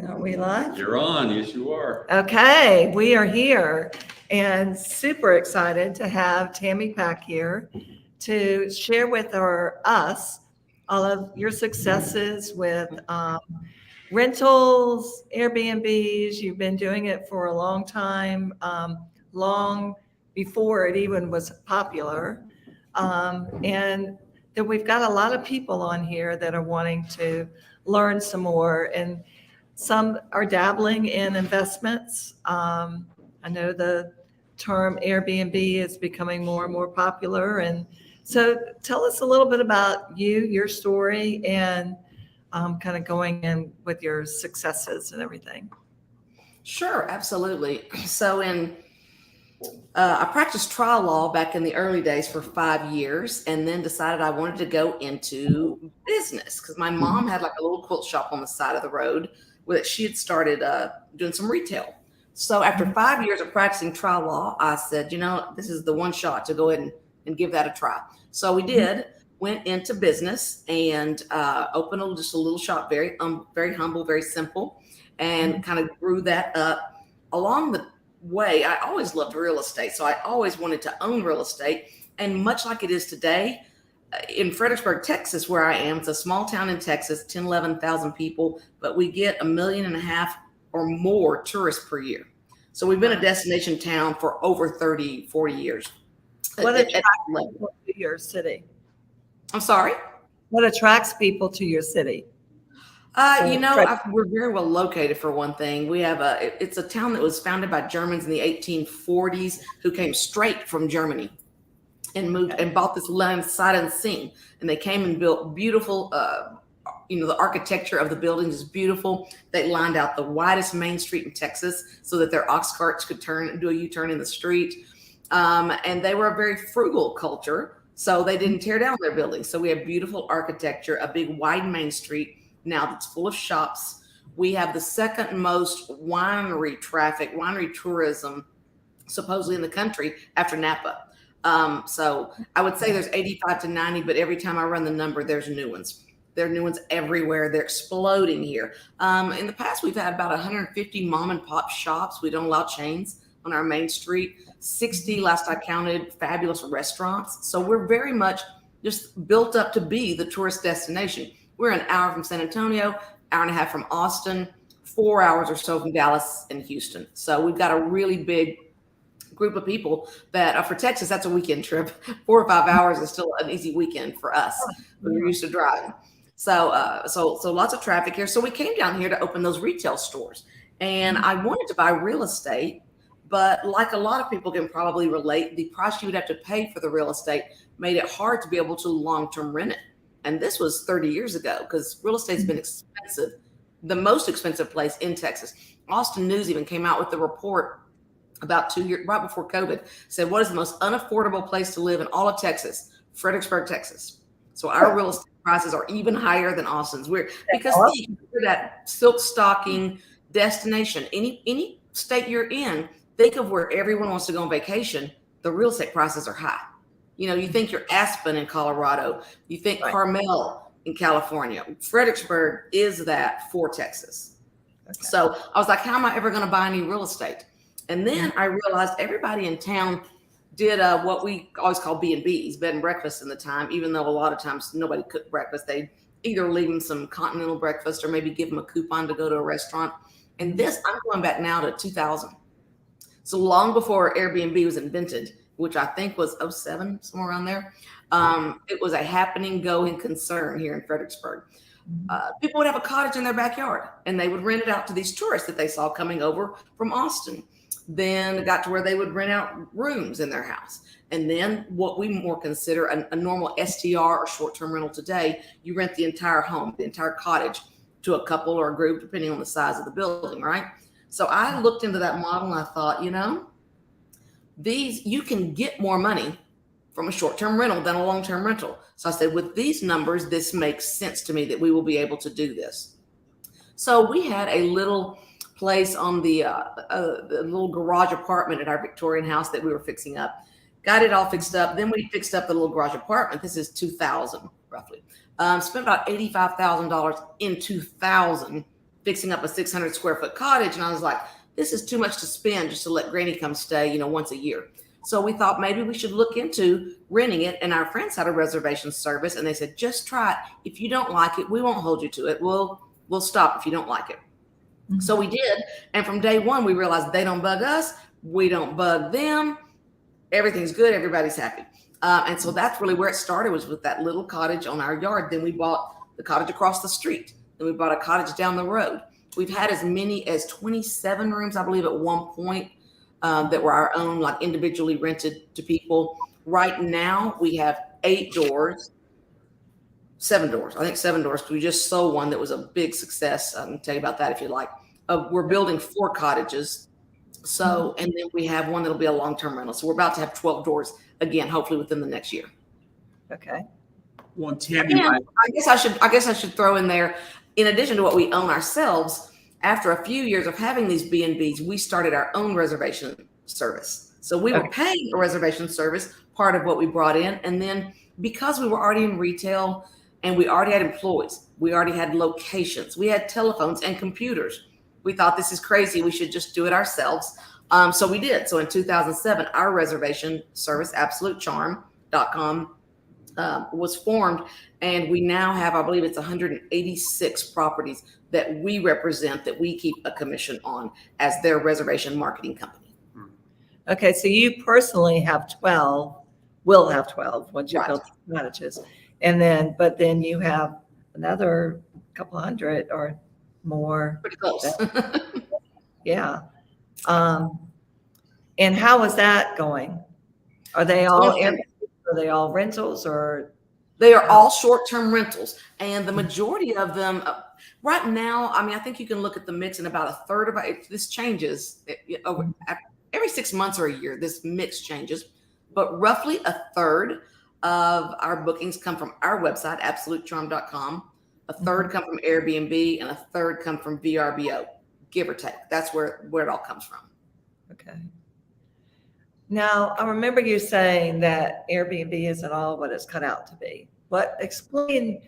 Are we live? You're on. Yes, you are. Okay, we are here and super excited to have Tammy Pack here to share with us all of your successes with rentals, Airbnbs. You've been doing it for a long time, long before it even was popular. And then we've got a lot of people on here that are wanting to learn some more. And some are dabbling in investments. I know the term Airbnb is becoming more and more popular. And so tell us a little bit about you, your story, and kind of going in with your successes and everything. Sure, absolutely. So I practiced trial law back in the early days for 5 years, and then decided I wanted to go into business because my mom had like a little quilt shop on the side of the road that she had started doing some retail. So after 5 years of practicing trial law, I said, this is the one shot to go ahead and give that a try. So we did. Went into business and opened just a little shop, very humble, very simple, and kind of grew that up. Along the way, I always loved real estate, so I always wanted to own real estate. And much like it is today, in Fredericksburg, Texas, where I am, it's a small town in Texas, 10, 11,000 people, but we get 1.5 million or more tourists per year. So we've been a destination town for over 30, 40 years. What attracts people to your city? I'm sorry? What attracts people to your city? We're very well located for one thing. It's a town that was founded by Germans in the 1840s who came straight from Germany and moved and bought this land sight unseen. And they came and built beautiful, the architecture of the buildings is beautiful. They lined out the widest main street in Texas so that their ox carts could do a U-turn in the street. And they were a very frugal culture, so they didn't tear down their buildings. So we have beautiful architecture, a big wide main street now that's full of shops. We have the second most winery tourism supposedly in the country after Napa. So I would say there's 85 to 90, but every time I run the number, there's new ones. There are new ones everywhere. They're exploding here. In the past, we've had about 150 mom and pop shops. We don't allow chains on our main street. 60, last I counted, fabulous restaurants. So we're very much just built up to be the tourist destination. We're an hour from San Antonio, hour and a half from Austin, 4 hours or so from Dallas and Houston. So we've got a really big group of people that for Texas, that's a weekend trip. 4 or 5 hours is still an easy weekend for us. We're used to driving. So lots of traffic here. So we came down here to open those retail stores, and I wanted to buy real estate, but like a lot of people can probably relate, the price you would have to pay for the real estate made it hard to be able to long-term rent it. And this was 30 years ago because real estate's been expensive, the most expensive place in Texas. Austin News even came out with the report about 2 years, right before COVID, said, what is the most unaffordable place to live in all of Texas? Fredericksburg, Texas. So our real estate prices are even higher than Austin's. We're that silk stocking destination. Any state you're in, think of where everyone wants to go on vacation. The real estate prices are high. You think you're Aspen in Colorado. You think Carmel in California. Fredericksburg is that for Texas. Okay. So I was like, how am I ever going to buy any real estate? And then I realized everybody in town did what we always call B&Bs, bed and breakfast in the time, even though a lot of times nobody cooked breakfast. They'd either leave them some continental breakfast or maybe give them a coupon to go to a restaurant. And I'm going back now to 2000. So long before Airbnb was invented, which I think was 07, somewhere around there. It was a happening, going concern here in Fredericksburg. People would have a cottage in their backyard and they would rent it out to these tourists that they saw coming over from Austin. Then it got to where they would rent out rooms in their house. And then what we more consider a normal STR or short-term rental today, you rent the entire home, the entire cottage to a couple or a group, depending on the size of the building, right? So I looked into that model and I thought, you can get more money from a short-term rental than a long-term rental. So I said, with these numbers, this makes sense to me that we will be able to do this. So we had a little place on the little garage apartment at our Victorian house that we were fixing up. Got it all fixed up. Then we fixed up the little garage apartment. This is 2000 roughly. Spent about $85,000 in 2000 fixing up a 600 square foot cottage. And I was like, this is too much to spend just to let Granny come stay, once a year. So we thought maybe we should look into renting it. And our friends had a reservation service, and they said, just try it. If you don't like it, we won't hold you to it. We'll stop if you don't like it. Mm-hmm. So we did. And from day one, we realized they don't bug us. We don't bug them. Everything's good. Everybody's happy. And so that's really where it started, was with that little cottage on our yard. Then we bought the cottage across the street. Then we bought a cottage down the road. We've had as many as 27 rooms, I believe, at one point. That were our own, like individually rented to people. Right now, we have 7 doors. I think 7 doors, because we just sold one that was a big success. I can tell you about that if you like. We're building 4 cottages. So, and then we have one that'll be a long-term rental. So we're about to have 12 doors again, hopefully within the next year. Okay. Well, Tammy, I guess I should throw in there, in addition to what we own ourselves, after a few years of having these B&Bs, we started our own reservation service. So we were paying a reservation service, part of what we brought in. And then because we were already in retail and we already had employees, we already had locations, we had telephones and computers. We thought, this is crazy. We should just do it ourselves. So we did. So in 2007, our reservation service, AbsoluteCharm.com, was formed. And we now have, I believe it's 186 properties that we represent, that we keep a commission on as their reservation marketing company. Okay, so you personally have 12, will have 12 once you build the cottages. And then, but then you have another couple hundred or more. Pretty close. Yeah. And how is that going? Are they all rentals, or? They are all short-term rentals, and the majority of them right now, I mean, I think you can look at the mix, and about a third of it, this changes over every 6 months or a year, this mix changes, but roughly a third of our bookings come from our website, AbsoluteCharm.com, a third come from Airbnb, and a third come from VRBO, give or take. That's where it all comes from. Okay. Now, I remember you saying that Airbnb isn't all what it's cut out to be. But explain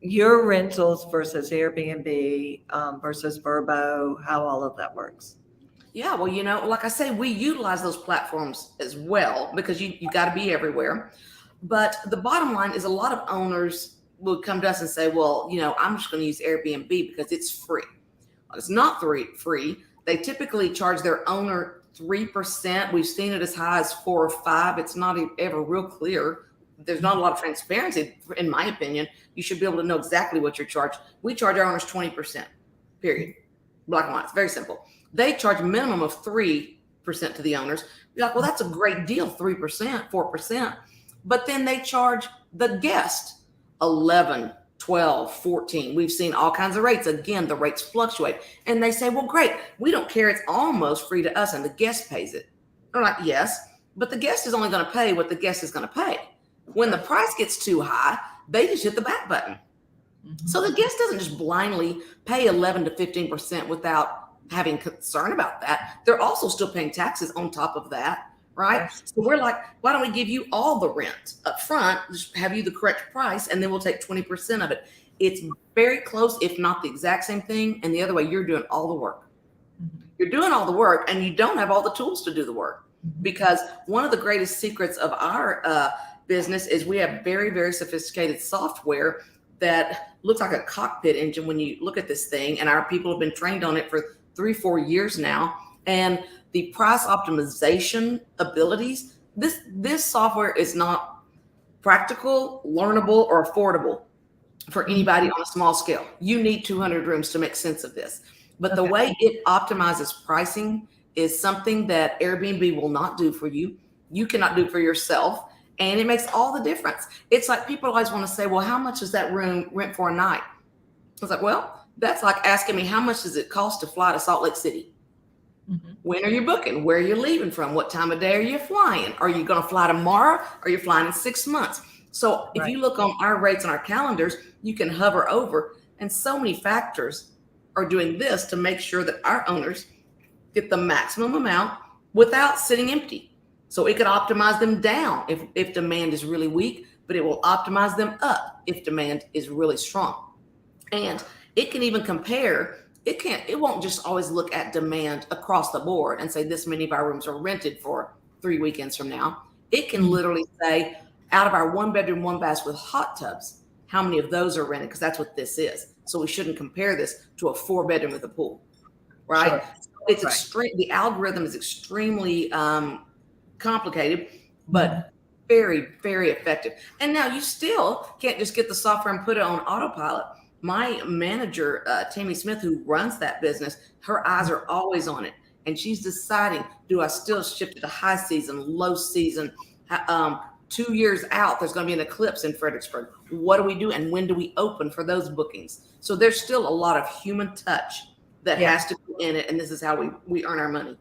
your rentals versus Airbnb versus VRBO, how all of that works. Yeah, well, like I say, we utilize those platforms as well, because you got to be everywhere. But the bottom line is, a lot of owners will come to us and say, well, I'm just going to use Airbnb because it's free. Well, it's not free. They typically charge their owner 3%. We've seen it as high as 4 or 5. It's not ever real clear. There's not a lot of transparency, in my opinion. You should be able to know exactly what you're charged. We charge our owners 20%, period. Black and white. It's very simple. They charge a minimum of 3% to the owners. You're like, well, that's a great deal, 3%, 4%. But then they charge the guest 11, 12, 14. We've seen all kinds of rates. Again, the rates fluctuate. And they say, well, great. We don't care. It's almost free to us, and the guest pays it. They're like, yes, but the guest is only going to pay what the guest is going to pay. When the price gets too high, they just hit the back button. Mm-hmm. So the guest doesn't just blindly pay 11 to 15% without having concern about that. They're also still paying taxes on top of that, right? So we're like, why don't we give you all the rent up front, just have you the correct price, and then we'll take 20% of it. It's very close, if not the exact same thing. And the other way, you're doing all the work. Mm-hmm. You're doing all the work, and you don't have all the tools to do the work. Mm-hmm. Because one of the greatest secrets of our business is we have very, very sophisticated software that looks like a cockpit engine when you look at this thing. And our people have been trained on it for 3-4 years now. And the price optimization abilities, this software is not practical, learnable, or affordable for anybody on a small scale. You need 200 rooms to make sense of this. But the way it optimizes pricing is something that Airbnb will not do for you. You cannot do for yourself. And it makes all the difference. It's like, people always want to say, well, how much does that room rent for a night? I was like, well, that's like asking me, how much does it cost to fly to Salt Lake City? Mm-hmm. When are you booking? Where are you leaving from? What time of day are you flying? Are you going to fly tomorrow? Or are you flying in 6 months? So if you look on our rates on our calendars, you can hover over. And so many factors are doing this to make sure that our owners get the maximum amount without sitting empty. So it could optimize them down if demand is really weak, but it will optimize them up if demand is really strong. And it can even compare it won't just always look at demand across the board and say this many of our rooms are rented for 3 weekends from now. It can literally say, out of our 1-bedroom, 1-bath with hot tubs, how many of those are rented? Because that's what this is. So we shouldn't compare this to a 4-bedroom with a pool, right? Sure. It's Right. extreme. The algorithm is extremely complicated, but very, very effective. And now you still can't just get the software and put it on autopilot. My manager, Tammy Smith, who runs that business, her eyes are always on it. And she's deciding, do I still shift it to high season, low season? 2 years out, there's going to be an eclipse in Fredericksburg. What do we do? And when do we open for those bookings? So there's still a lot of human touch that has to be in it. And this is how we earn our money.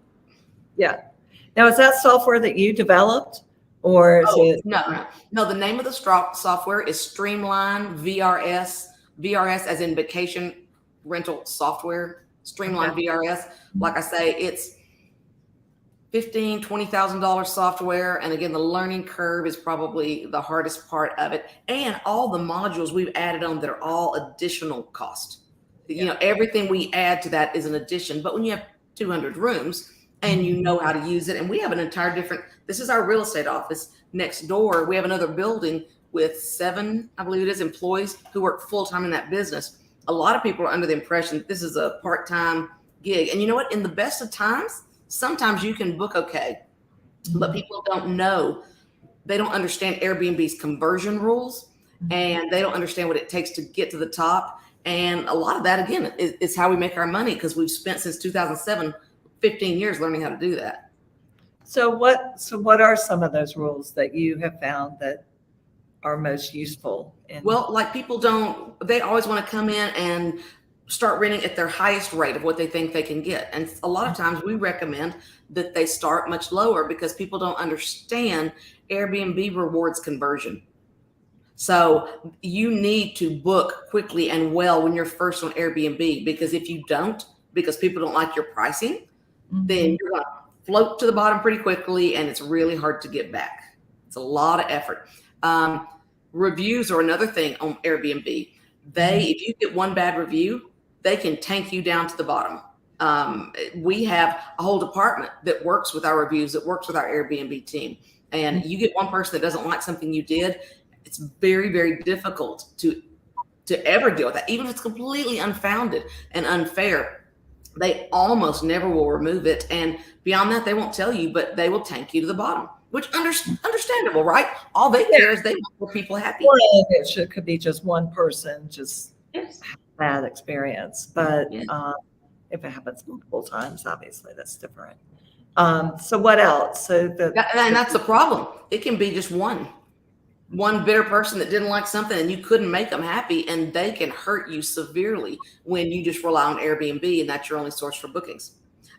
Yeah. Now, is that software that you developed, or is it? No, the name of the software is Streamline VRS. VRS as in vacation rental software. Streamline VRS. Like I say, it's $15,000, $20,000 software. And again, the learning curve is probably the hardest part of it. And all the modules we've added on that are all additional cost. You know, everything we add to that is an addition. But when you have 200 rooms and you know how to use it, and we have an entire different, this is our real estate office. Next door, we have another building with 7, I believe it is, employees who work full-time in that business. A lot of people are under the impression that this is a part-time gig. And you know what? In the best of times, sometimes you can book okay, but people don't know. They don't understand Airbnb's conversion rules, and they don't understand what it takes to get to the top. And a lot of that, again, is how we make our money, because we've spent since 2007, 15 years learning how to do that. So what are some of those rules that you have found that are most useful? Well, like they always want to come in and start renting at their highest rate of what they think they can get. And a lot of times we recommend that they start much lower, because people don't understand Airbnb rewards conversion. So you need to book quickly and well when you're first on Airbnb, because if you don't, because people don't like your pricing, then you're going to float to the bottom pretty quickly, and it's really hard to get back. It's a lot of effort. Reviews are another thing on Airbnb. If you get one bad review, they can tank you down to the bottom. We have a whole department that works with our reviews, that works with our Airbnb team. And you get one person that doesn't like something you did, it's very, very difficult to ever deal with that. Even if it's completely unfounded and unfair, they almost never will remove it. And beyond that, they won't tell you, but they will tank you to the bottom, which understandable, right? All they care is they want people happy. Or it could be just one person, just bad experience. But if it happens multiple times, obviously that's different. So what else? And that's the problem. It can be just one bitter person that didn't like something and you couldn't make them happy, and they can hurt you severely when you just rely on Airbnb and that's your only source for bookings.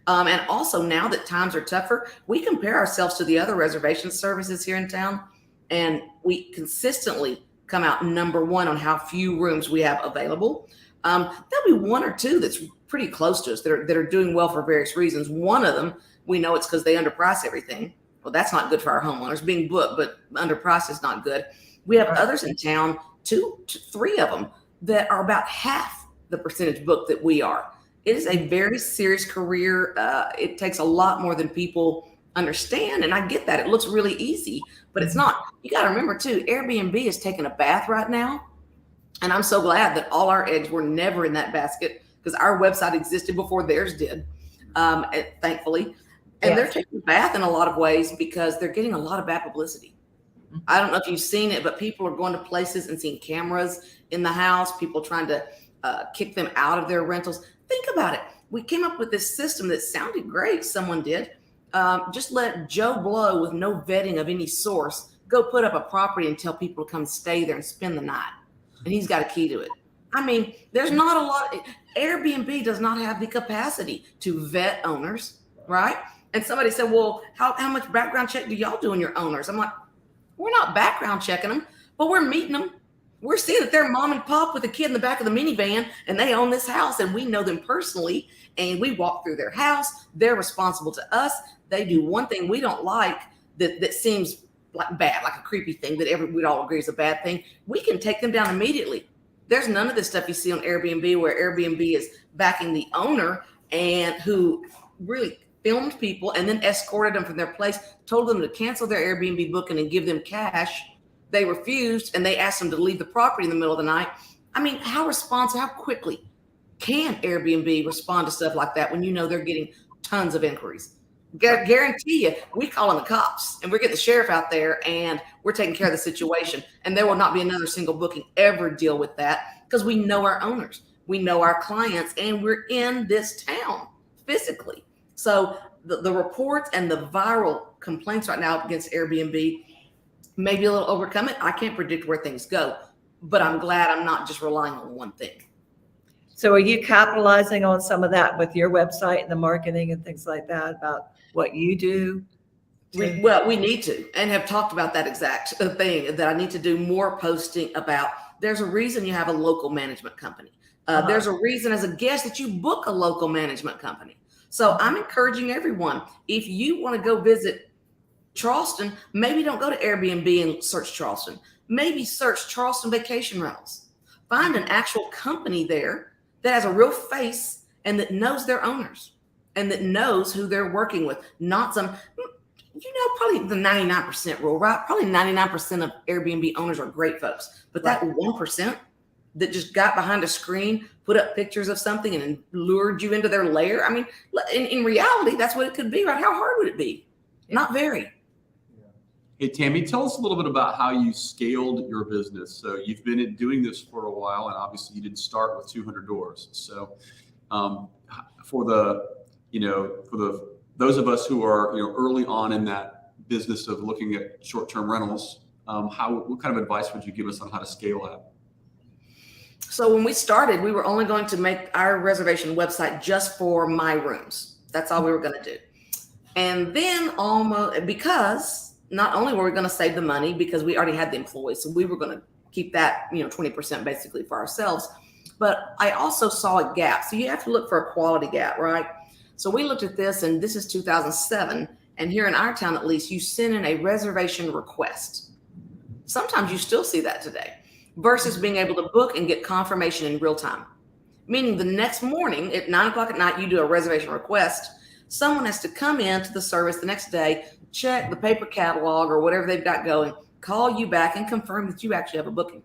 And also, now that times are tougher, we compare ourselves to the other reservation services here in town, and we consistently come out number 1 on how few rooms we have available. There'll be 1 or 2 that's pretty close to us that are doing well for various reasons. One of them, we know it's because they underprice everything. Well, that's not good for our homeowners, being booked, but underpriced is not good. We have others in town, 2 to 3 of them, that are about half the percentage booked that we are. It is a very serious career. It takes a lot more than people understand. And I get that. It looks really easy, but it's not. You got to remember too, Airbnb is taking a bath right now. And I'm so glad that all our eggs were never in that basket, because our website existed before theirs did, thankfully. And they're taking a bath in a lot of ways because they're getting a lot of bad publicity. I don't know if you've seen it, but people are going to places and seeing cameras in the house, people trying to kick them out of their rentals. Think about it. We came up with this system that sounded great. Someone did. Just let Joe Blow, with no vetting of any source, go put up a property and tell people to come stay there and spend the night. And he's got a key to it. I mean, there's not a lot. Airbnb does not have the capacity to vet owners, right? And somebody said, well, how much background check do y'all do on your owners? I'm like, we're not background checking them, but we're meeting them. We're seeing that they're mom and pop with a kid in the back of the minivan, and they own this house, and we know them personally, and we walk through their house. They're responsible to us. They do one thing we don't like that seems like bad, like a creepy thing that we'd all agree is a bad thing. We can take them down immediately. There's none of this stuff you see on Airbnb where Airbnb is backing the owner and who really filmed people and then escorted them from their place, told them to cancel their Airbnb booking and give them cash. They refused and they asked them to leave the property in the middle of the night. I mean, how quickly can Airbnb respond to stuff like that when you know they're getting tons of inquiries? Guarantee you, we calling the cops and we're getting the sheriff out there and we're taking care of the situation. And there will not be another single booking ever deal with that because we know our owners, we know our clients, and we're in this town physically. So the reports and the viral complaints right now against Airbnb, maybe a little overcome it. I can't predict where things go, but I'm glad I'm not just relying on one thing. So are you capitalizing on some of that with your website and the marketing and things like that about what you do? We need to, and have talked about that exact thing, that I need to do more posting about. There's a reason you have a local management company. There's a reason as a guest that you book a local management company. So I'm encouraging everyone, if you want to go visit Charleston, maybe don't go to Airbnb and search Charleston. Maybe search Charleston Vacation Rentals. Find an actual company there that has a real face and that knows their owners and that knows who they're working with. Not some, probably the 99% rule, right? Probably 99% of Airbnb owners are great folks, but that 1% that just got behind a screen, put up pictures of something and lured you into their lair. I mean, in reality, that's what it could be, right? How hard would it be? Not very. Hey, Tammy, tell us a little bit about how you scaled your business. So you've been doing this for a while, and obviously you didn't start with 200 doors. So for those of us who are early on in that business of looking at short-term rentals, what kind of advice would you give us on how to scale that? So when we started, we were only going to make our reservation website just for my rooms. That's all we were going to do. And then because not only were we going to save the money because we already had the employees, so we were going to keep that 20% basically for ourselves. But I also saw a gap. So you have to look for a quality gap, right? So we looked at this, and this is 2007. And here in our town, at least, you send in a reservation request. Sometimes you still see that today, versus being able to book and get confirmation in real time. Meaning the next morning at 9 o'clock at night, you do a reservation request. Someone has to come into the service the next day, check the paper catalog or whatever they've got going, call you back and confirm that you actually have a booking.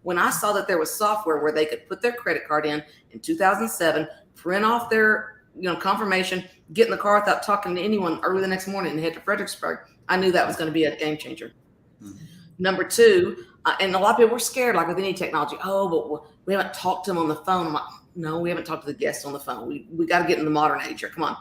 When I saw that there was software where they could put their credit card in 2007, print off their confirmation, get in the car without talking to anyone early the next morning and head to Fredericksburg, I knew that was going to be a game changer. Mm-hmm. Number two, and a lot of people were scared, like with any technology, but we haven't talked to them on the phone. I'm like, no, we haven't talked to the guests on the phone. We got to get in the modern age here. Come on.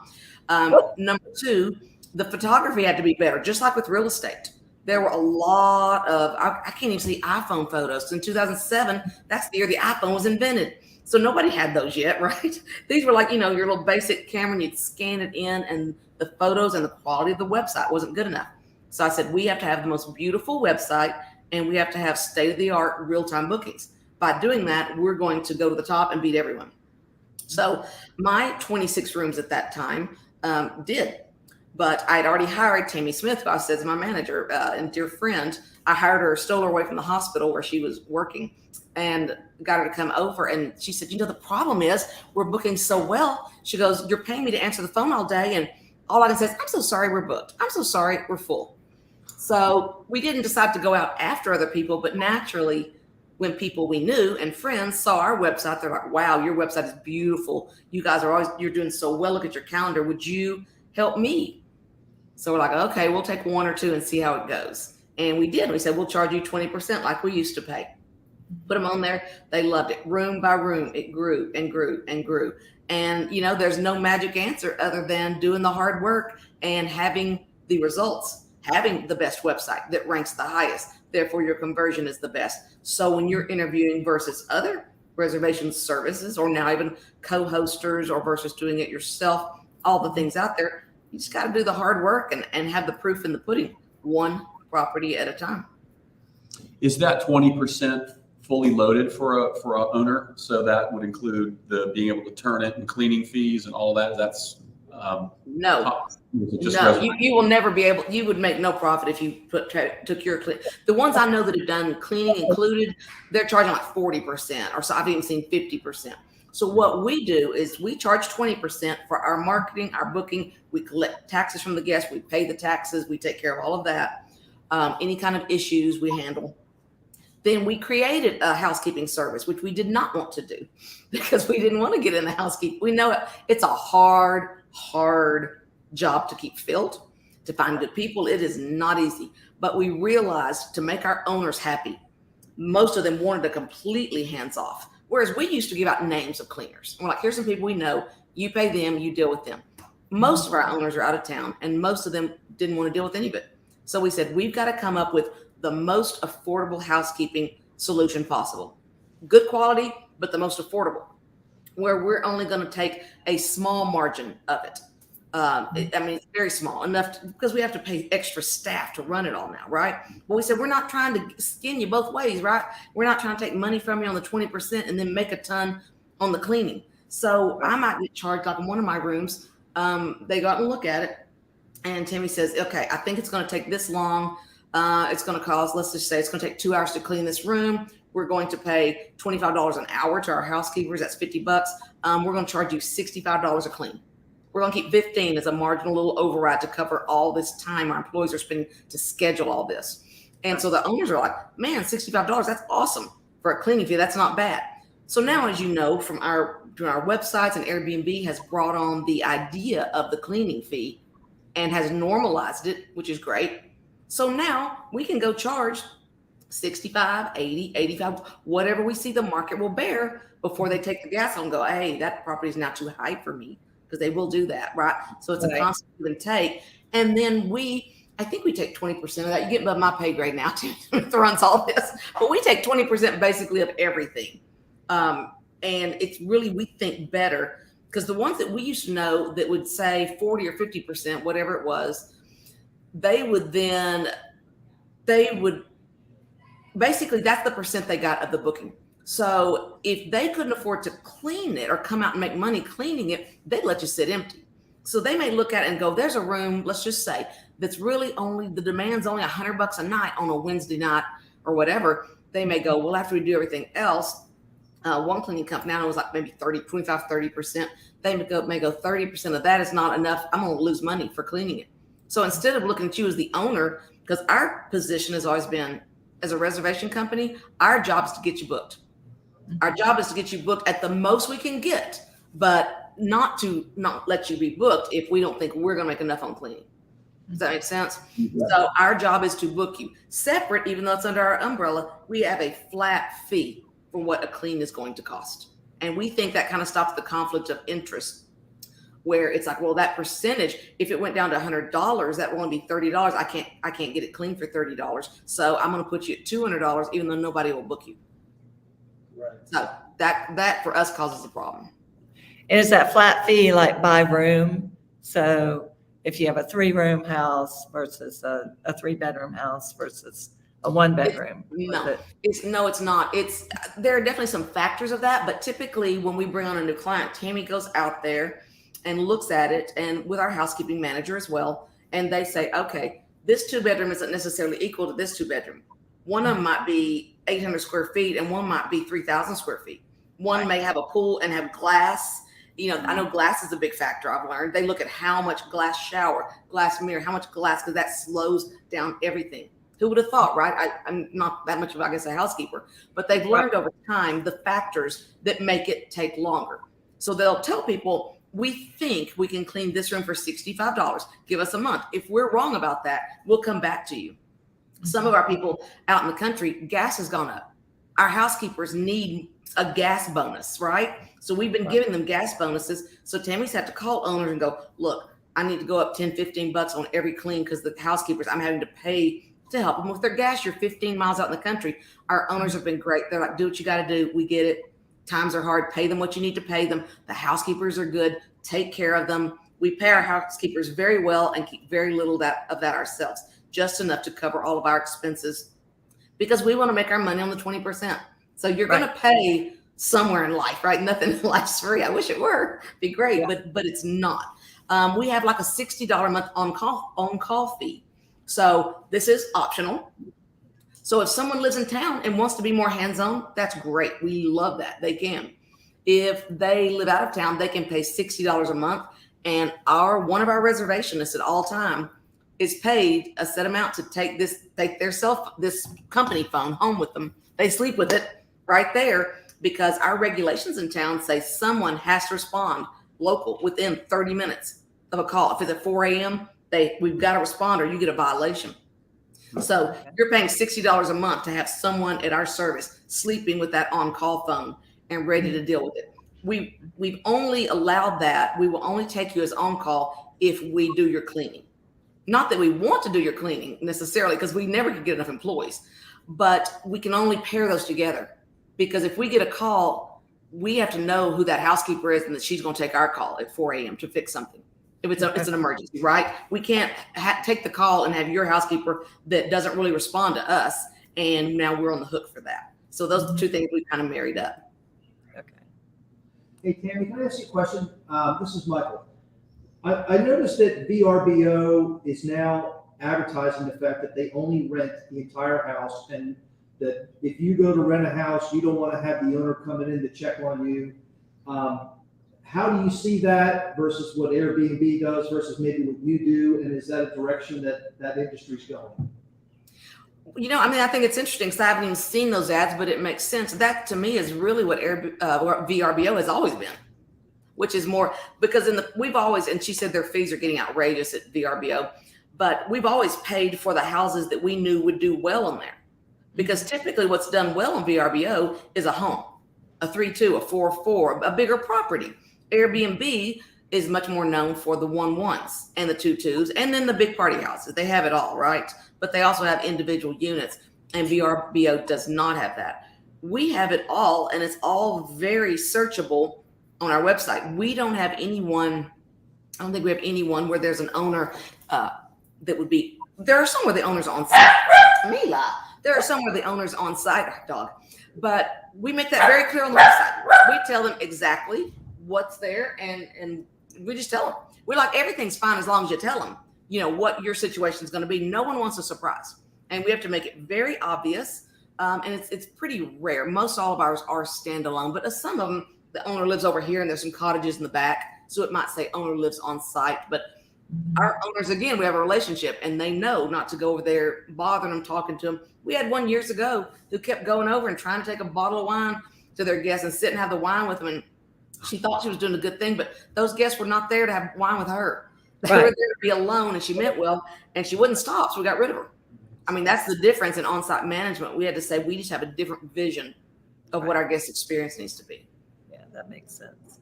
Number two, the photography had to be better, just like with real estate. There were a lot of, I can't even see iPhone photos. In 2007, that's the year the iPhone was invented. So nobody had those yet, right? These were like, your little basic camera and you'd scan it in, and the photos and the quality of the website wasn't good enough. So I said, we have to have the most beautiful website and we have to have state-of-the-art real-time bookings. By doing that, we're going to go to the top and beat everyone. So my 26 rooms at that time did. But I'd already hired Tammy Smith, who I said is my manager and dear friend. I hired her, stole her away from the hospital where she was working, and got her to come over. And she said, the problem is we're booking so well. She goes, you're paying me to answer the phone all day, and all I can say is, I'm so sorry we're booked. I'm so sorry we're full. So we didn't decide to go out after other people, but naturally, when people we knew and friends saw our website, they're like, wow, your website is beautiful. You guys you're doing so well. Look at your calendar. Would you help me? So we're like, okay, we'll take one or two and see how it goes. And we did. We said, we'll charge you 20% like we used to pay. Put them on there. They loved it. Room by room, it grew and grew and grew. And, there's no magic answer other than doing the hard work and having the results, having the best website that ranks the highest. Therefore, your conversion is the best. So when you're interviewing versus other reservation services, or now even co-hosters, or versus doing it yourself, all the things out there, you just got to do the hard work and have the proof in the pudding, one property at a time. Is that 20% fully loaded for a owner? So that would include the being able to turn it and cleaning fees and all that. That's no. Is it just No, reservation? you will never be able, you would make no profit if you took your clean. The ones I know that have done cleaning included, they're charging like 40%, or so I've even seen 50%. So what we do is we charge 20% for our marketing, our booking. We collect taxes from the guests. We pay the taxes. We take care of all of that. Any kind of issues we handle. Then we created a housekeeping service, which we did not want to do because we didn't want to get in the housekeeping. We know it's a hard job to keep filled, to find good people. It is not easy, but we realized to make our owners happy, most of them wanted to completely hands off. Whereas we used to give out names of cleaners. We're like, here's some people we know, you pay them, you deal with them. Most of our owners are out of town and most of them didn't want to deal with any of it. So we said, we've got to come up with the most affordable housekeeping solution possible. Good quality, but the most affordable, where we're only going to take a small margin of it. I mean, it's very small enough because we have to pay extra staff to run it all now, right? But we said, we're not trying to skin you both ways, right? We're not trying to take money from you on the 20% and then make a ton on the cleaning. So I might get charged, like in one of my rooms, they go out and look at it. And Tammy says, okay, I think it's going to take this long. It's going to cost, let's just say it's going to take 2 hours to clean this room. We're going to pay $25 an hour to our housekeepers. That's $50. We're going to charge you $65 a clean. We're going to keep 15 as a marginal little override to cover all this time our employees are spending to schedule all this. And so the owners are like, man, $65, that's awesome for a cleaning fee. That's not bad. So now, as you know, from our websites, and Airbnb has brought on the idea of the cleaning fee and has normalized it, which is great. So now we can go charge 65, 80, 85, whatever we see the market will bear before they take the gas on and go, hey, that property is now too high for me. Because they will do that, right? So it's a constant give and take. And then I think we take 20% of that. You get above my pay grade now to runs all this. But we take 20% basically of everything. And it's really, we think, better. Because the ones that we used to know that would say 40 or 50%, whatever it was, they would basically, that's the percent they got of the booking. So if they couldn't afford to clean it or come out and make money cleaning it, they'd let you sit empty. So they may look at it and go, there's a room, let's just say, that's really only, the demand's only $100 a night on a Wednesday night or whatever. They may go, well, after we do everything else, one cleaning company, I know it was like maybe 30%. They may go 30% of that is not enough. I'm going to lose money for cleaning it. So instead of looking at you as the owner, because our position has always been, as a reservation company, our job is to get you booked. Our job is to get you booked at the most we can get, but not let you be booked if we don't think we're going to make enough on cleaning. Does that make sense? Yeah. So our job is to book you separate, even though it's under our umbrella. We have a flat fee for what a clean is going to cost. And we think that kind of stops the conflict of interest, where it's like, well, that percentage, if it went down to $100, that will only be $30. I can't get it clean for $30. So I'm going to put you at $200, even though nobody will book you. Right. So that for us causes a problem. And is that flat fee like by room? So if you have a 3-room house versus a 3-bedroom house versus a 1-bedroom? It's not. There are definitely some factors of that, but typically when we bring on a new client, Tammy goes out there and looks at it, and with our housekeeping manager as well, and they say, okay, this 2-bedroom isn't necessarily equal to this 2-bedroom. One of them might be 800 square feet and one might be 3,000 square feet. One may have a pool and have glass. You know, I know glass is a big factor, I've learned. They look at how much glass shower, glass mirror, how much glass, because that slows down everything. Who would have thought, right? I'm not that much of, I guess, a housekeeper, but they've learned over time the factors that make it take longer. So they'll tell people, we think we can clean this room for $65. Give us a month. If we're wrong about that, we'll come back to you. Some of our people out in the country, gas has gone up. Our housekeepers need a gas bonus, right? So we've been giving them gas bonuses. So Tammy's had to call owners and go, look, I need to go up 10, 15 bucks on every clean because the housekeepers, I'm having to pay to help them with their gas. You're 15 miles out in the country. Our owners have been great. They're like, do what you got to do. We get it. Times are hard. Pay them what you need to pay them. The housekeepers are good. Take care of them. We pay our housekeepers very well and keep very little of that ourselves, just enough to cover all of our expenses because we want to make our money on the 20%. So you're going to pay somewhere in life, right? Nothing in life's free. I wish it were. It'd be great, but it's not. We have like a $60 a month on call fee. So this is optional. So if someone lives in town and wants to be more hands-on, that's great. We love that. They can. If they live out of town, they can pay $60 a month. And one of our reservationists at all time is paid a set amount to take this company phone home with them. They sleep with it right there because our regulations in town say someone has to respond local within 30 minutes of a call. If it's at 4 a.m., we've got to respond or you get a violation. So you're paying $60 a month to have someone at our service sleeping with that on-call phone and ready to deal with it. We've only allowed that. We will only take you as on-call if we do your cleaning. Not that we want to do your cleaning necessarily, because we never could get enough employees, but we can only pair those together. Because if we get a call, we have to know who that housekeeper is and that she's going to take our call at 4 a.m. to fix something. If it's an emergency, right? We can't take the call and have your housekeeper that doesn't really respond to us, and now we're on the hook for that. So those are the two things we kind of married up. Okay. Hey, Tammy, can I ask you a question? This is Michael. I noticed that VRBO is now advertising the fact that they only rent the entire house, and that if you go to rent a house, you don't want to have the owner coming in to check on you. How do you see that versus what Airbnb does versus maybe what you do? And is that a direction that industry's going? I think it's interesting because I haven't even seen those ads, but it makes sense. That to me is really what VRBO has always been, which is more because we've always, and she said their fees are getting outrageous at VRBO, but we've always paid for the houses that we knew would do well in there. Because typically what's done well in VRBO is a home, a 3-2, a 4-4, a bigger property. Airbnb is much more known for the 1-1s and the 2-2s, and then the big party houses. They have it all, right? But they also have individual units, and VRBO does not have that. We have it all, and it's all very searchable on our website. We don't have anyone, I don't think we have anyone where there's an owner that would be, there are some where the owner's on site. Mila. There are some where the owner's on site, dog. But we make that very clear on the website. We tell them exactly what's there, and we just tell them. We're like, everything's fine as long as you tell them, what your situation is going to be. No one wants a surprise. And we have to make it very obvious. And it's pretty rare. Most all of ours are standalone, but some of them, the owner lives over here and there's some cottages in the back. So it might say owner lives on site, but our owners, again, we have a relationship and they know not to go over there, bothering them, talking to them. We had one years ago who kept going over and trying to take a bottle of wine to their guests and sit and have the wine with them. And she thought she was doing a good thing, but those guests were not there to have wine with her. They were there to be alone, and she meant well, and she wouldn't stop, so we got rid of her. I mean, that's the difference in on-site management. We had to say we just have a different vision of what our guest experience needs to be. Yeah, that makes sense.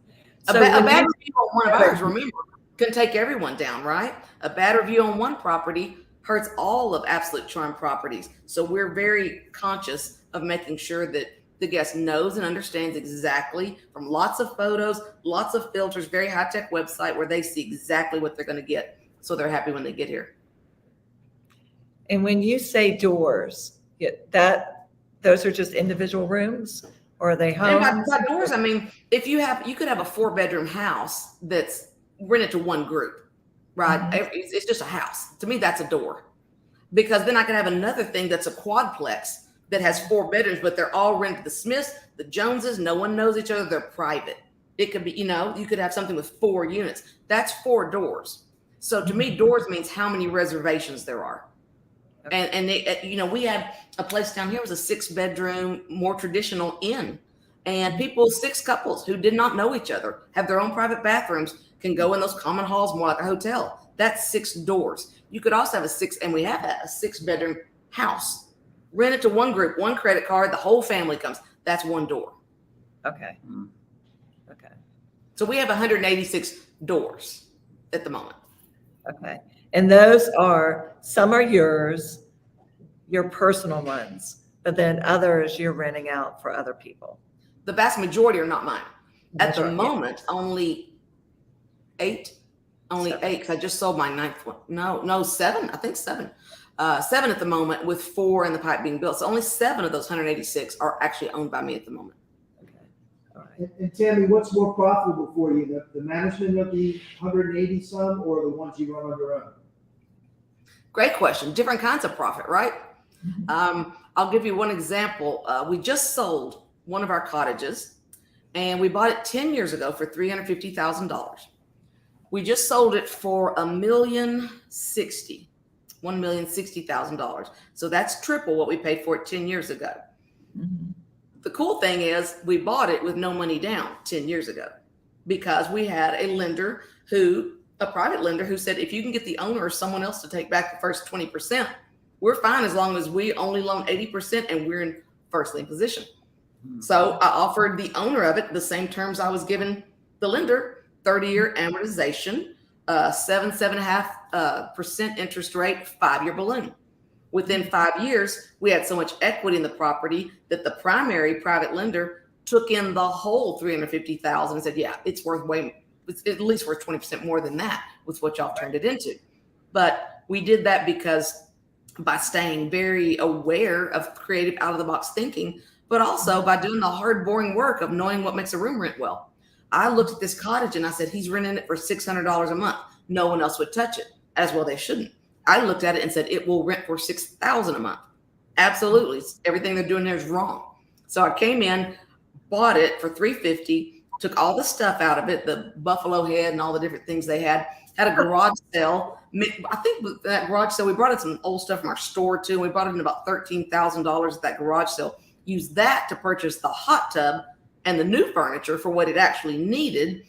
A bad review on one of ours, remember, can take everyone down, right? A bad review on one property hurts all of Absolute Charm properties. So we're very conscious of making sure that the guest knows and understands exactly, from lots of photos, lots of filters, very high-tech website where they see exactly what they're going to get. So they're happy when they get here. And when you say doors, those are just individual rooms, or are they homes? And by doors, I mean, you could have a 4-bedroom house that's rented to one group, right? Mm-hmm. It's just a house. To me, that's a door. Because then I could have another thing that's a quadplex that has 4 bedrooms, but they're all rented to the Smiths, the Joneses. No one knows each other. They're private. It could be, you could have something with 4 units. That's 4 doors. So to me, doors means how many reservations there are. Okay. And we had a place down here, was a 6-bedroom, more traditional inn. And 6 couples who did not know each other, have their own private bathrooms, can go in those common halls more like a hotel. That's 6 doors. You could also have a 6-bedroom house. Rent it to one group, one credit card, the whole family comes. That's 1 door. Okay. Okay. So we have 186 doors at the moment. Okay. And those some are yours, your personal ones, but then others you're renting out for other people. The vast majority are not mine. At the moment, only 8, because I just sold my 9th one. No, 7, I think 7. 7 at the moment, with 4 in the pipe being built. So only 7 of those 186 are actually owned by me at the moment. Okay. All right. And Tammy, what's more profitable for you, the management of the 180 some or the ones you run on your own? Great question. Different kinds of profit, right? I'll give you one example. We just sold one of our cottages, and we bought it 10 years ago for $350,000. We just sold it for $1,060,000. So that's triple what we paid for it 10 years ago. Mhm. The cool thing is we bought it with no money down 10 years ago because we had a private lender who said, if you can get the owner or someone else to take back the first 20%, we're fine as long as we only loan 80% and we're in first lien position. So I offered the owner of it the same terms I was giving the lender, 30-year amortization, 7.5% interest rate, 5-year balloon. Within 5 years, we had so much equity in the property that the primary private lender took in the whole $350,000 and said, yeah, it's at least worth 20% more than that with what y'all turned it into. But we did that because by staying very aware of creative out of the box thinking, but also by doing the hard, boring work of knowing what makes a room rent well. I looked at this cottage and I said, he's renting it for $600 a month. No one else would touch it. As well, they shouldn't. I looked at it and said, it will rent for $6,000 a month. Absolutely. Everything they're doing there is wrong. So I came in, bought it for $350,000, took all the stuff out of it, the buffalo head and all the different things they had a garage sale. I think with that garage sale, we brought in some old stuff from our store too. And we bought it in about $13,000 at that garage sale. Used that to purchase the hot tub and the new furniture for what it actually needed.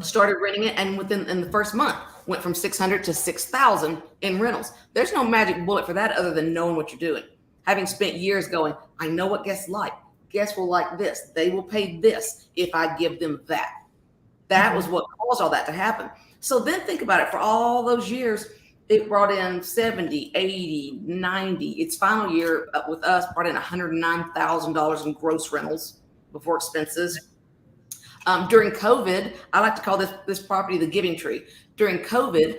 Started renting it, and in the first month went from $600 to $6,000 in rentals. There's no magic bullet for that other than knowing what you're doing. Having spent years going, I know what guests like. Guests will like this. They will pay this if I give them that. That was what caused all that to happen. So then think about it. For all those years, it brought in 70, 80, 90. Its final year with us brought in $109,000 in gross rentals before expenses. During COVID, I like to call this property the giving tree. During COVID,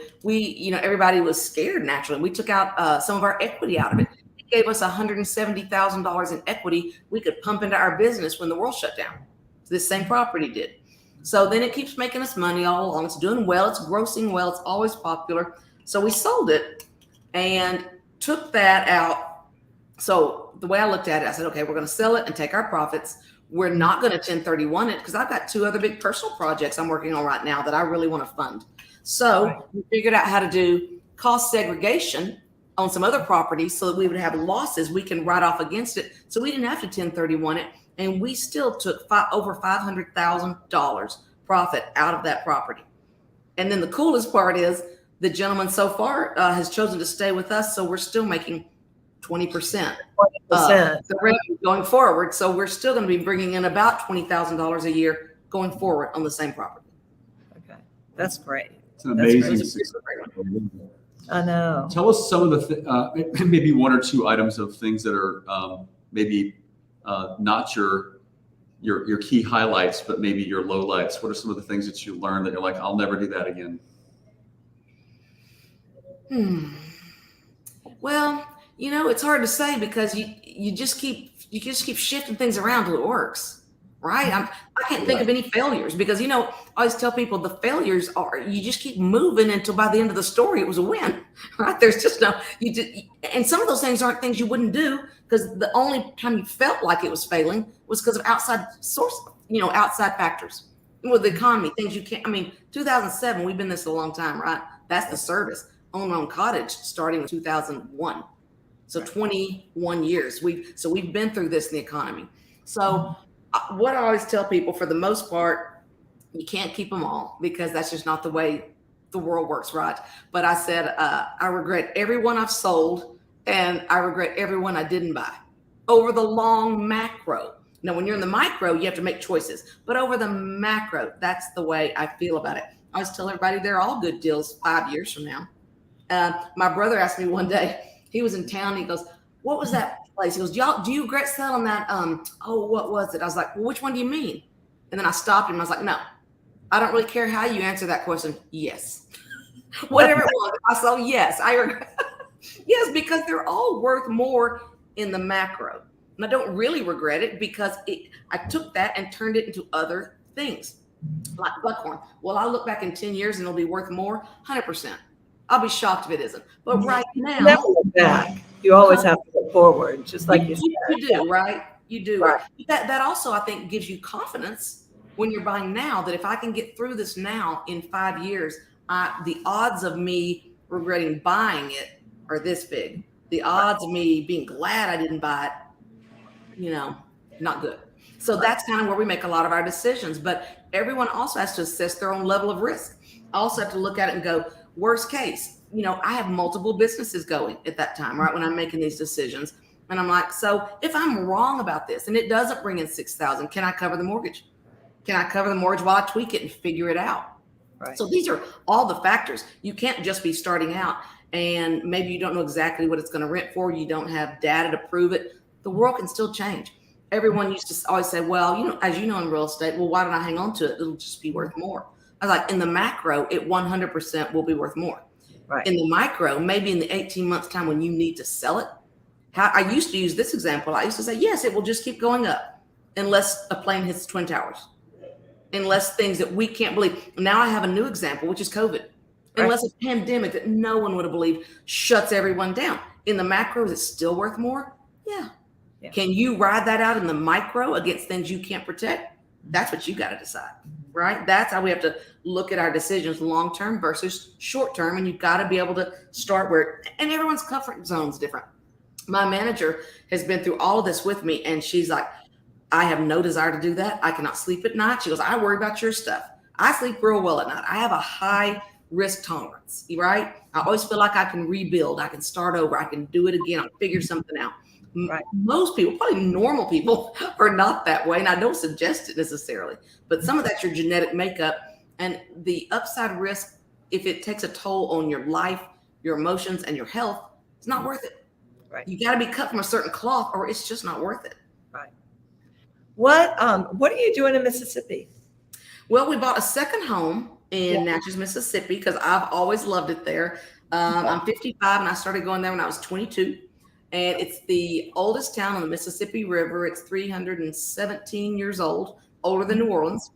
everybody was scared naturally. We took out some of our equity out of it. It gave us $170,000 in equity we could pump into our business when the world shut down. This same property did. So then it keeps making us money all along. It's doing well. It's grossing well. It's always popular. So we sold it and took that out. So the way I looked at it, I said, okay, we're going to sell it and take our profits. We're not going to 1031 it because I've got 2 other big personal projects I'm working on right now that I really want to fund. So we figured out how to do cost segregation on some other properties so that we would have losses we can write off against it. So we didn't have to 1031 it. And we still took over $500,000 profit out of that property. And then the coolest part is the gentleman so far has chosen to stay with us. So we're still making 20%. The revenue going forward. So we're still going to be bringing in about $20,000 a year going forward on the same property. Okay, that's great. It's an amazing That's success. I know. Tell us some of the maybe 1 or 2 items of things that are maybe not your key highlights, but maybe your lowlights. What are some of the things that you learned that you're like, I'll never do that again? Well, it's hard to say because you just keep shifting things around till it works, right? I can't think of any failures because I always tell people the failures are you just keep moving until by the end of the story it was a win, right? There's just and some of those things aren't things you wouldn't do because the only time you felt like it was failing was because of outside factors. With the economy, things you can't. 2007, we've been this a long time, right? That's the service. Own my own cottage starting in 2001. So 21 years. We've been through this in the economy. So what I always tell people, for the most part, you can't keep them all because that's just not the way the world works, right? But I said, I regret every one I've sold and I regret every one I didn't buy over the long macro. Now, when you're in the micro, you have to make choices, but over the macro, that's the way I feel about it. I always tell everybody they're all good deals 5 years from now. My brother asked me one day, he was in town. He goes, what was that place? He goes, do you regret selling that? What was it? I was like, well, which one do you mean? And then I stopped him. I was like, no, I don't really care how you answer that question. Yes. Whatever it was. I said, yes, I regret. Yes, because they're all worth more in the macro. And I don't really regret it because I took that and turned it into other things like Buckhorn. Well, I'll look back in 10 years and it'll be worth more, 100%. I'll be shocked if it isn't. But right now, Never look back. You always have to look forward, just like you said. you do, right? You do. Right. That also, I think, gives you confidence when you're buying now that if I can get through this now in 5 years, the odds of me regretting buying it are this big. The odds of me being glad I didn't buy it, not good. So that's kind of where we make a lot of our decisions. But everyone also has to assess their own level of risk. I also have to look at it and go, worst case, I have multiple businesses going at that time, right? When I'm making these decisions. And I'm like, so if I'm wrong about this and it doesn't bring in $6,000, can I cover the mortgage? Can I cover the mortgage while I tweak it and figure it out? Right. So these are all the factors. You can't just be starting out and maybe you don't know exactly what it's going to rent for. You don't have data to prove it. The world can still change. Everyone used to always say, well, as you know, in real estate, well, why don't I hang on to it? It'll just be worth more. I was like, in the macro, it 100% will be worth more. Right. In the micro, maybe in the 18 months time when you need to sell it. I used to use this example. I used to say, yes, it will just keep going up unless a plane hits the Twin Towers, unless things that we can't believe. Now I have a new example, which is COVID. Right. Unless a pandemic that no one would have believed shuts everyone down. In the macro, is it still worth more? Yeah. Can you ride that out in the micro against things you can't protect? That's what you got to decide, right? That's how we have to look at our decisions long-term versus short-term. And you've got to be able to start and everyone's comfort zone is different. My manager has been through all of this with me. And she's like, I have no desire to do that. I cannot sleep at night. She goes, I worry about your stuff. I sleep real well at night. I have a high risk tolerance, right? I always feel like I can rebuild. I can start over. I can do it again. I'll figure something out. Right. Most people, probably normal people, are not that way. And I don't suggest it necessarily, but some of that's your genetic makeup and the upside risk. If it takes a toll on your life, your emotions, and your health, it's not worth it. Right. You got to be cut from a certain cloth or it's just not worth it. Right. What are you doing in Mississippi? Well, we bought a second home in Natchez, Mississippi, because I've always loved it there. I'm 55 and I started going there when I was 22. And it's the oldest town on the Mississippi River. It's 317 years old, older than New Orleans.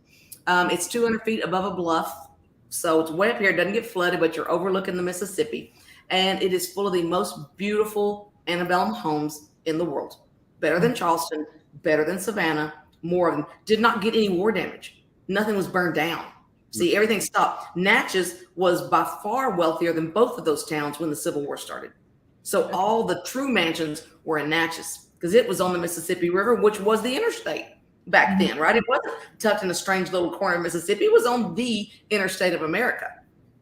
It's 200 feet above a bluff. So it's way up here. It doesn't get flooded, but you're overlooking the Mississippi. And it is full of the most beautiful antebellum homes in the world. Better than Charleston, better than Savannah, more of them. Did not get any war damage. Nothing was burned down. See, everything stopped. Natchez was by far wealthier than both of those towns when the Civil War started. So all the true mansions were in Natchez because it was on the Mississippi River, which was the interstate back then, right? It wasn't tucked in a strange little corner of Mississippi. It was on the interstate of America.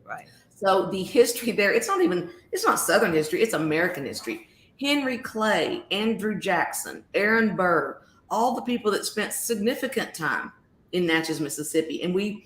Right. So the history there, it's not Southern history, it's American history. Henry Clay, Andrew Jackson, Aaron Burr, all the people that spent significant time in Natchez, Mississippi. And we,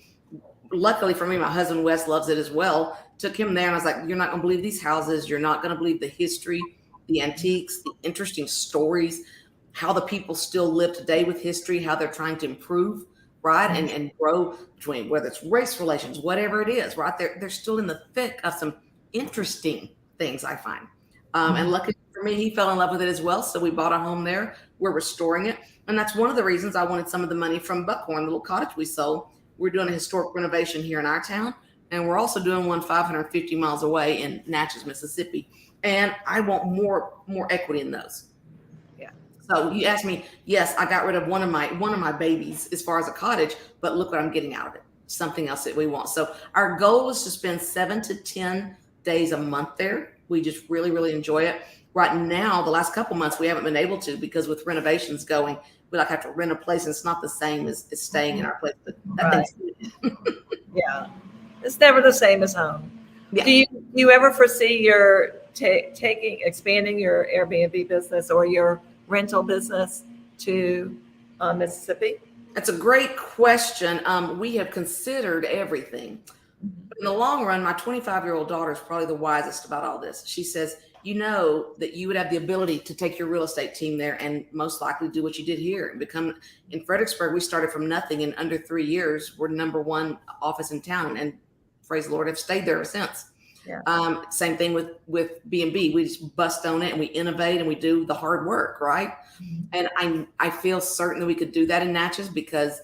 luckily for me, my husband Wes loves it as well, took him there and I was like, you're not going to believe these houses. You're not going to believe the history, the antiques, the interesting stories, how the people still live today with history, how they're trying to improve, right? And grow between whether it's race relations, whatever it is, right? They're still in the thick of some interesting things, I find. And luckily for me, he fell in love with it as well. So we bought a home there. We're restoring it. And that's one of the reasons I wanted some of the money from Buckhorn, the little cottage we sold. We're doing a historic renovation here in our town. And we're also doing one 550 miles away in Natchez, Mississippi. And I want more equity in those. Yeah. So you asked me, yes, I got rid of one of my babies as far as a cottage, but look what I'm getting out of it. Something else that we want. So our goal is to spend 7 to 10 days a month there. We just really, really enjoy it. Right now, the last couple months, we haven't been able to because with renovations going, we have to rent a place and it's not the same as staying in our place. But that yeah. It's never the same as home. Yeah. Do you ever foresee your expanding your Airbnb business or your rental business to Mississippi? That's a great question. We have considered everything. But in the long run, my 25-year-old daughter is probably the wisest about all this. She says, you know that you would have the ability to take your real estate team there and most likely do what you did here and become, in Fredericksburg, we started from nothing. In under 3 years, we're #1 office in town and praise the Lord, have stayed there ever since. Yeah. Same thing with B&B. We just bust on it and we innovate and we do the hard work, right? Mhm. And I feel certain that we could do that in Natchez because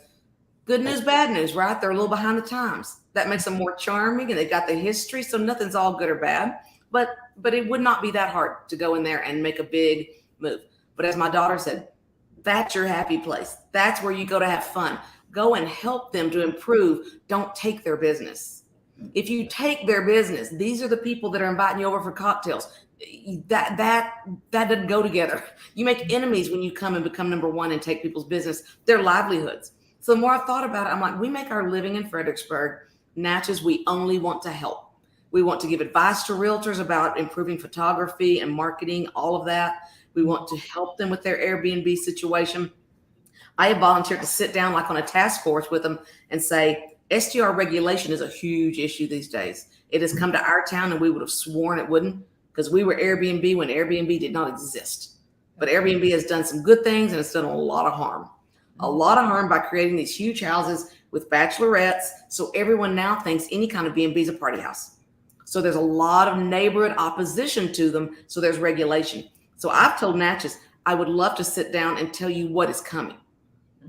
good news, bad news, right? They're a little behind the times. That makes them more charming and they got the history. So nothing's all good or bad, but it would not be that hard to go in there and make a big move. But as my daughter said, that's your happy place. That's where you go to have fun. Go and help them to improve. Don't take their business. If you take their business, these are the people that are inviting you over for cocktails. That doesn't go together. You make enemies when you come and become number one and take people's business, their livelihoods. So the more I thought about it, I'm like, we make our living in Fredericksburg. Natchez, we only want to help. We want to give advice to realtors about improving photography and marketing, all of that. We want to help them with their Airbnb situation. I have volunteered to sit down like on a task force with them and say, STR regulation is a huge issue these days. It has come to our town and we would have sworn it wouldn't because we were Airbnb when Airbnb did not exist. But Airbnb has done some good things and it's done a lot of harm. A lot of harm by creating these huge houses with bachelorettes. So everyone now thinks any kind of B&B is a party house. So there's a lot of neighborhood opposition to them. So there's regulation. So I've told Natchez, I would love to sit down and tell you what is coming.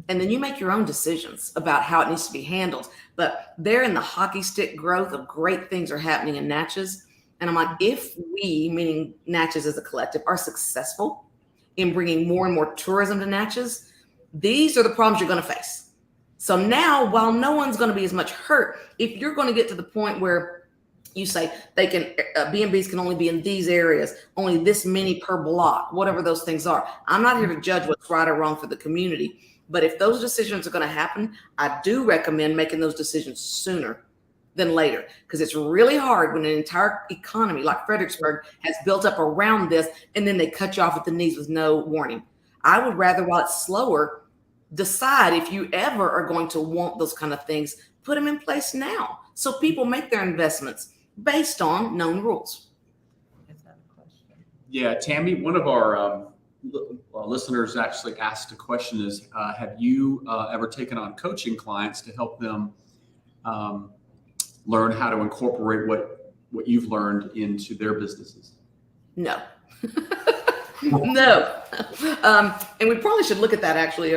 And then you make your own decisions about how it needs to be handled. But they're in the hockey stick growth of great things are happening in Natchez. And I'm like, if we, meaning Natchez as a collective, are successful in bringing more and more tourism to Natchez, these are the problems you're going to face. So now, while no one's going to be as much hurt, if you're going to get to the point where you say they can, B&Bs can only be in these areas, only this many per block, whatever those things are. I'm not here to judge what's right or wrong for the community. But if those decisions are going to happen, I do recommend making those decisions sooner than later, because it's really hard when an entire economy like Fredericksburg has built up around this and then they cut you off at the knees with no warning. I would rather, while it's slower, decide if you ever are going to want those kind of things, put them in place now so people make their investments based on known rules. Is that a question? Yeah, Tammy, one of our listeners actually asked a question is, have you ever taken on coaching clients to help them learn how to incorporate what you've learned into their businesses? No. No. And we probably should look at that actually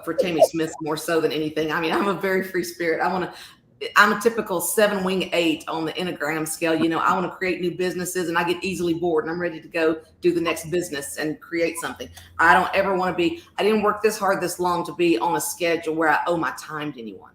for Tammy Smith more so than anything. I mean, I'm a very free spirit. I'm a typical 7-wing-8 on the Enneagram scale. You know, I want to create new businesses and I get easily bored and I'm ready to go do the next business and create something. I don't ever want to I didn't work this hard this long to be on a schedule where I owe my time to anyone.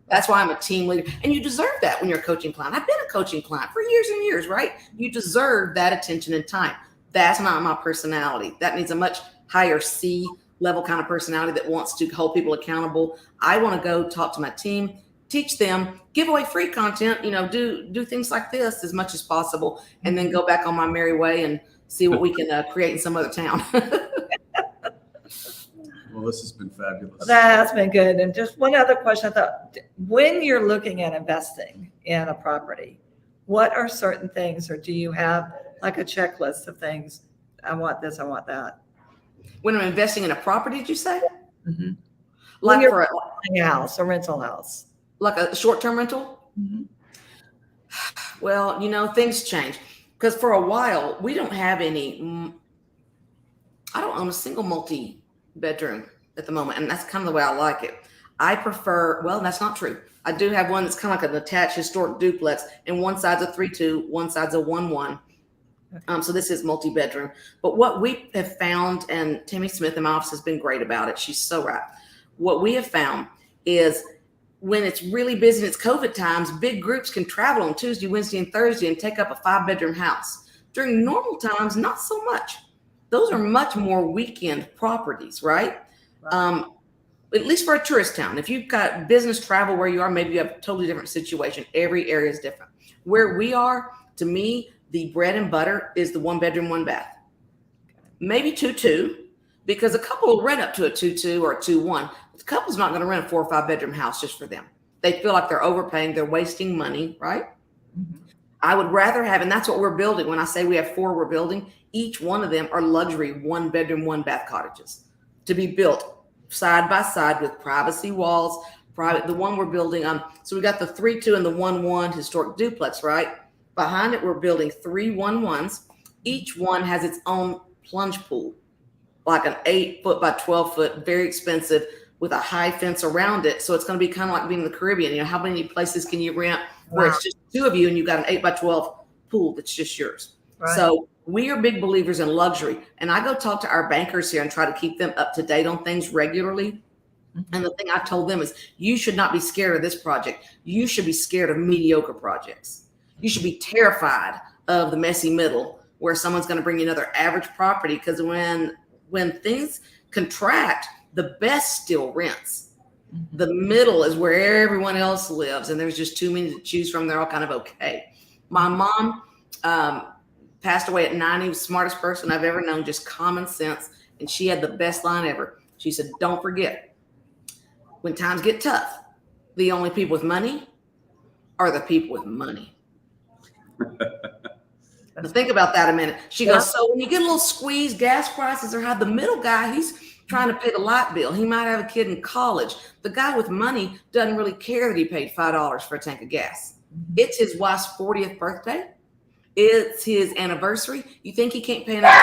That's why I'm a team leader. And you deserve that when you're a coaching client. I've been a coaching client for years and years, right? You deserve that attention and time. That's not my personality. That needs a much higher C level kind of personality that wants to hold people accountable. I want to go talk to my team, teach them, give away free content, you know, do things like this as much as possible, and then go back on my merry way and see what we can create in some other town. Well, this has been fabulous. That has been good. And just one other question. I thought, when you're looking at investing in a property, what are certain things, or do you have like a checklist of things? I want this, I want that. When I'm investing in a property, did you say? Mm-hmm. Like When for a house, a rental house. like a short-term rental? Mm-hmm. Well, you know, things change because for a while we don't have any. I don't own a single multi-bedroom at the moment, and that's kind of the way I like it. I prefer. Well, that's not true. I do have one that's kind of like an attached historic duplex, and one side's a 3-2, one side's a 1-1. So this is multi-bedroom. But what we have found, and Tammy Smith in my office has been great about it. She's so right. What we have found is when it's really busy and it's COVID times, big groups can travel on Tuesday, Wednesday, and Thursday and take up a 5-bedroom house. During normal times, not so much. Those are much more weekend properties, right? At least for a tourist town. If you've got business travel where you are, maybe you have a totally different situation. Every area is different. Where we are, to me, the bread and butter is the 1-bedroom, 1-bath. Maybe 2-2, because a couple will rent up to a 2-2 or a 2-1. The couple's not going to rent a 4 or 5-bedroom house just for them. They feel like they're overpaying, they're wasting money, right? Mm-hmm. I would rather have, and that's what we're building. When I say we have 4 we're building, each one of them are luxury 1-bedroom, 1-bath cottages to be built side by side with privacy walls. The one we're building, so we got the 3-2 and the 1-1 historic duplex, right? Behind it, we're building 3 1-1s. Each one has its own plunge pool, like an 8-foot by 12-foot, very expensive, with a high fence around it. So it's going to be kind of like being in the Caribbean. You know, how many places can you rent where it's just 2 of you and you've got an 8 by 12 pool that's just yours? Right. So we are big believers in luxury. And I go talk to our bankers here and try to keep them up to date on things regularly. And the thing I told them is, you should not be scared of this project. You should be scared of mediocre projects. You should be terrified of the messy middle where someone's going to bring you another average property, because when things contract, the best still rents. The middle is where everyone else lives, and there's just too many to choose from. They're all kind of okay. My mom passed away at 90, was the smartest person I've ever known, just common sense. And she had the best line ever. She said, don't forget, when times get tough, the only people with money are the people with money. Now think about that a minute. She goes, so when you get a little squeeze, gas prices are high. The middle guy, he's trying to pay the light bill. He might have a kid in college. The guy with money doesn't really care that he paid $5 for a tank of gas. It's his wife's 40th birthday. It's his anniversary. You think he can't pay another,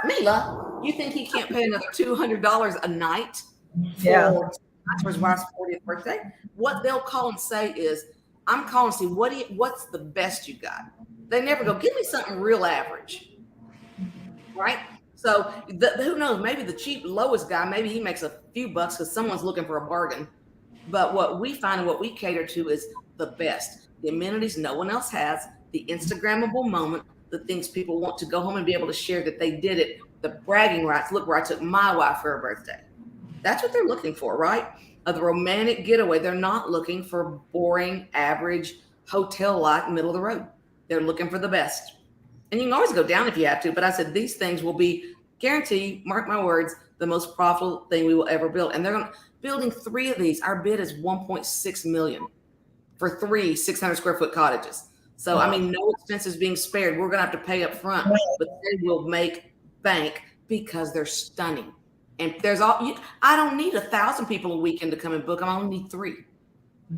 Mila, you think he can't pay another $200 a night for his wife's 40th birthday? What they'll call and say is, I'm calling to see what's the best you got. They never go, give me something real average, right? So who knows, maybe the cheap lowest guy, maybe he makes a few bucks because someone's looking for a bargain. But what we find and what we cater to is the best. The amenities no one else has, the Instagrammable moment, the things people want to go home and be able to share that they did it, the bragging rights. Look where I took my wife for her birthday. That's what they're looking for, right? The romantic getaway. They're not looking for boring, average, hotel-like, middle of the road. They're looking for the best. And you can always go down if you have to, but I said these things will be, guarantee, mark my words, the most profitable thing we will ever build. And they're building 3 of these. Our bid is $1.6 million for 3 600 square foot cottages. So, I mean, no expenses being spared. We're going to have to pay up front, but they will make bank because they're stunning. And I don't need 1,000 people a weekend to come and book. I only need 3.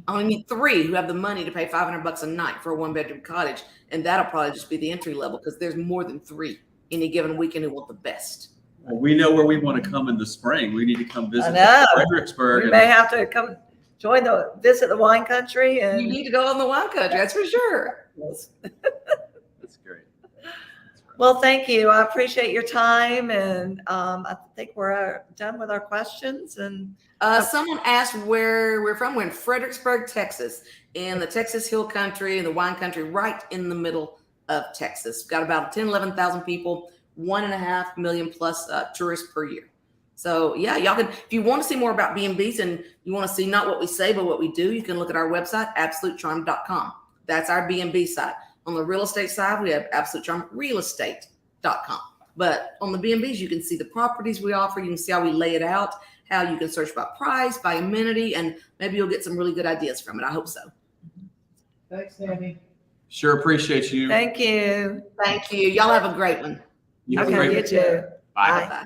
I only need 3 who have the money to pay $500 a night for a 1-bedroom cottage. And that'll probably just be the entry level, because there's more than 3 any given weekend who want the best. Well, we know where we want to come in the spring. We need to come visit Fredericksburg. You may have to come visit the wine country. And you need to go on the wine country, that's for sure. That's great. Well, thank you. I appreciate your time, and I think we're done with our questions. And someone asked where we're from. We're in Fredericksburg, Texas, in the Texas Hill Country and the wine country, right in the middle of Texas. Got about 10, 11,000 people, 1.5 million plus tourists per year. So yeah, y'all can, if you want to see more about B&Bs and you want to see not what we say, but what we do, you can look at our website, absolutecharm.com. That's our B&B site. On the real estate side, we have absolutecharmrealestate.com. But on the B&Bs, you can see the properties we offer. You can see how we lay it out, how you can search by price, by amenity, and maybe you'll get some really good ideas from it. I hope so. Thanks, Tammy. Sure appreciate you. thank you. Thank you. Y'all have a great one. You have a Okay, great you too. Bye. Bye.